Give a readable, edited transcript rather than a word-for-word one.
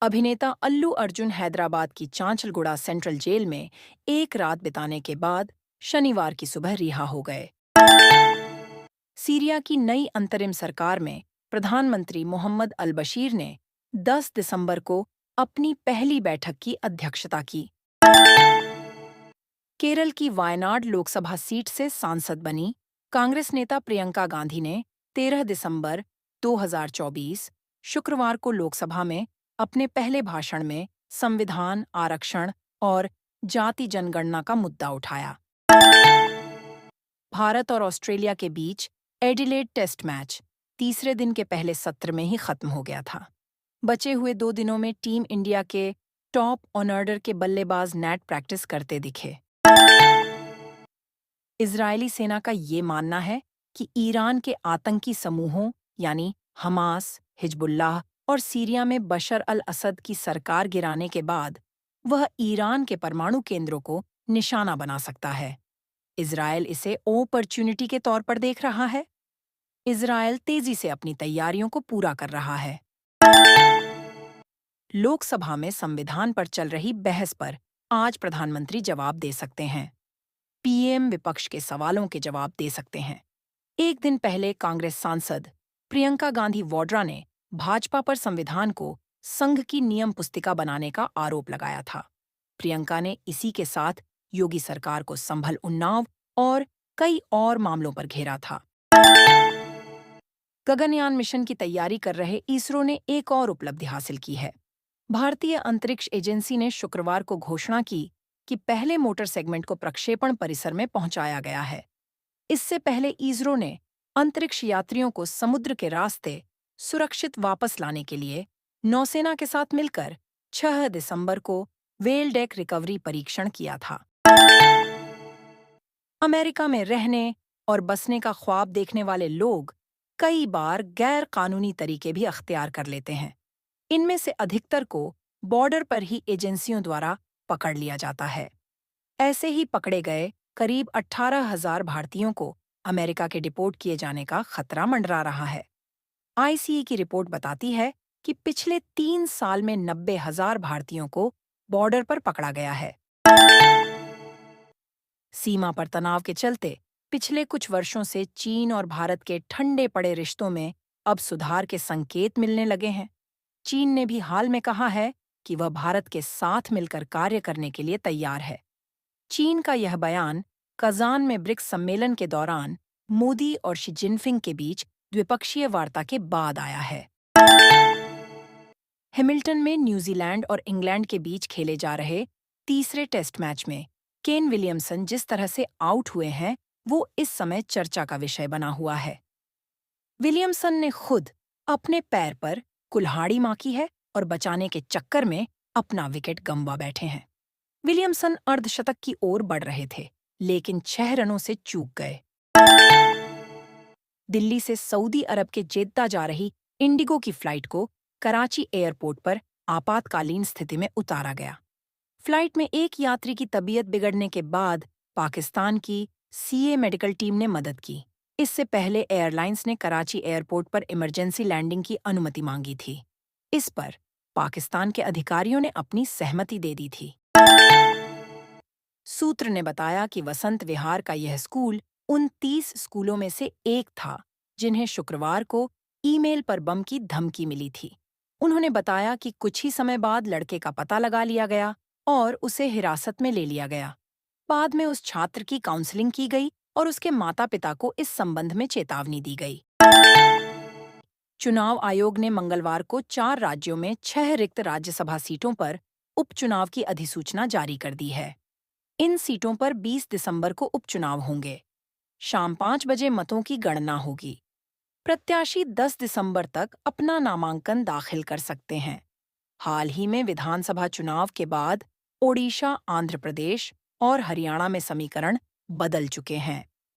अभिनेता अल्लू अर्जुन हैदराबाद की चांचलगुड़ा central jail में एक रात बिताने के बाद शनिवार की सुबह रिहा हो गए। सीरिया की नई अंतरिम सरकार में प्रधानमंत्री मोहम्मद अल बशीर ने 10 दिसंबर को अपनी पहली बैठक की अध्यक्षता की। केरल की वायनाड लोकसभा सीट से सांसद बनी कांग्रेस नेता प्रियंका गांधी ने 13 दिसंबर 2024 शुक्रवार को लोकसभा में अपने पहले भाषण में संविधान, आरक्षण और जाति जनगणना का मुद्दा उठाया। भारत और ऑस्ट्रेलिया के बीच एडिलेड टेस्ट मैच तीसरे दिन के पहले सत्र में ही खत्म हो गया था। बचे हुए 2 दिनों में टीम इंडिया के टॉप ऑर्डर के बल्लेबाज नेट प्रैक्टिस करते दिखे। इजरायली सेना का ये मानना है कि ईरान के आतंकी समूहों यानी हमास, हिजबुल्लाह और सीरिया में बशर अल असद की सरकार गिराने के बाद वह ईरान के परमाणु केंद्रों को निशाना बना सकता है। इजरायल इसे अपॉर्चुनिटी के तौर पर देख रहा है। इजरायल तेजी से अपनी तैयारियों को पूरा कर रहा है। लोकसभा में संविधान पर चल रही बहस पर आज प्रधानमंत्री जवाब दे सकते हैं। पीएम विपक्ष के सवालों के जवाब दे सकते हैं। एक दिन पहले कांग्रेस सांसद प्रियंका गांधी वाड्रा ने भाजपा पर संविधान को संघ की नियम पुस्तिका बनाने का आरोप लगाया था। प्रियंका ने इसी के साथ योगी सरकार को संभल उन्नाव और कई और मामलों पर घेरा था। गगनयान मिशन की तैयारी कर रहे इसरो ने एक और उपलब्धि हासिल की है। भारतीय अंतरिक्ष एजेंसी ने शुक्रवार को घोषणा की कि पहले मोटर सेगमेंट को प्रक्षेपण परिसर में पहुंचाया गया है। इससे पहले इसरो ने अंतरिक्ष यात्रियों को समुद्र के रास्ते सुरक्षित वापस लाने के लिए नौसेना के साथ मिलकर 6 दिसंबर को व्हेल डेक रिकवरी परीक्षण किया था। अमेरिका में रहने और बसने का ख्वाब देखने वाले लोग कई बार गैर कानूनी तरीके भी अख्तियार कर लेते हैं। इनमें से अधिकतर को बॉर्डर पर ही एजेंसियों द्वारा पकड़ लिया जाता है। ऐसे ही पकड़े गए करीब 18,000 भारतीयों को अमेरिका के डिपोर्ट किए जाने का खतरा मंडरा रहा है। आईसीई की रिपोर्ट बताती है कि पिछले 3 साल में 90,000 भारतीयों को बॉर्डर पर पकड़ा गया है। सीमा पर तनाव के चलते पिछले कुछ वर्षों से चीन और भारत के ठंडे पड़े रिश्तों में अब सुधार के संकेत मिलने लगे हैं। चीन ने भी हाल में कहा है कि वह भारत के साथ मिलकर कार्य करने के लिए तैयार है। चीन का यह बयान कजान में ब्रिक्स सम्मेलन के दौरान मोदी और शी जिनफिंग के बीच द्विपक्षीय वार्ता के बाद आया है। हैमिल्टन में न्यूजीलैंड और इंग्लैंड के बीच खेले जा रहे तीसरे टेस्ट मैच में केन विलियमसन जिस तरह से आउट हुए हैं वो इस समय चर्चा का विषय बना हुआ है। विलियमसन ने खुद अपने पैर पर कुल्हाड़ी माकी है और बचाने के चक्कर में अपना विकेट गंवा बैठे हैं। विलियमसन अर्धशतक की ओर बढ़ रहे थे, लेकिन 6 रनों से चूक गए। दिल्ली से सऊदी अरब के जेद्दा जा रही इंडिगो की फ्लाइट को कराची एयरपोर्ट पर आपातकालीन स्थिति में उतारा गया। फ्लाइट में एक यात्री की तबीयत बिगड़ने के बाद पाकिस्तान की सीए मेडिकल टीम ने मदद की। इससे पहले एयरलाइंस ने कराची एयरपोर्ट पर इमरजेंसी लैंडिंग की अनुमति मांगी थी। इस पर पाकिस्तान के अधिकारियों ने अपनी सहमति दे दी थी। सूत्र ने बताया कि वसंत विहार का यह स्कूल उन 30 स्कूलों में से एक था जिन्हें शुक्रवार को ईमेल पर बम की धमकी मिली थी। उन्होंने बताया कि कुछ ही समय बाद लड़के का पता लगा लिया गया और उसे हिरासत में ले लिया गया। बाद में उस छात्र की काउंसलिंग की गई और उसके माता-पिता को इस संबंध में चेतावनी दी गई। चुनाव आयोग ने मंगलवार को 4 राज्यों में 6 रिक्त राज्यसभा सीटों पर उपचुनाव की अधिसूचना जारी कर दी है। इन सीटों पर 20 दिसंबर को उपचुनाव होंगे। शाम 5 बजे मतों की गणना होगी। प्रत्याशी 10 दिसंबर तक अपना नामांकन दाखिल कर सकते हैं। हाल ही में विधानसभा चुनाव के बाद ओडिशा, आंध्र प्रदेश और हरियाणा में समीकरण बदल चुके हैं।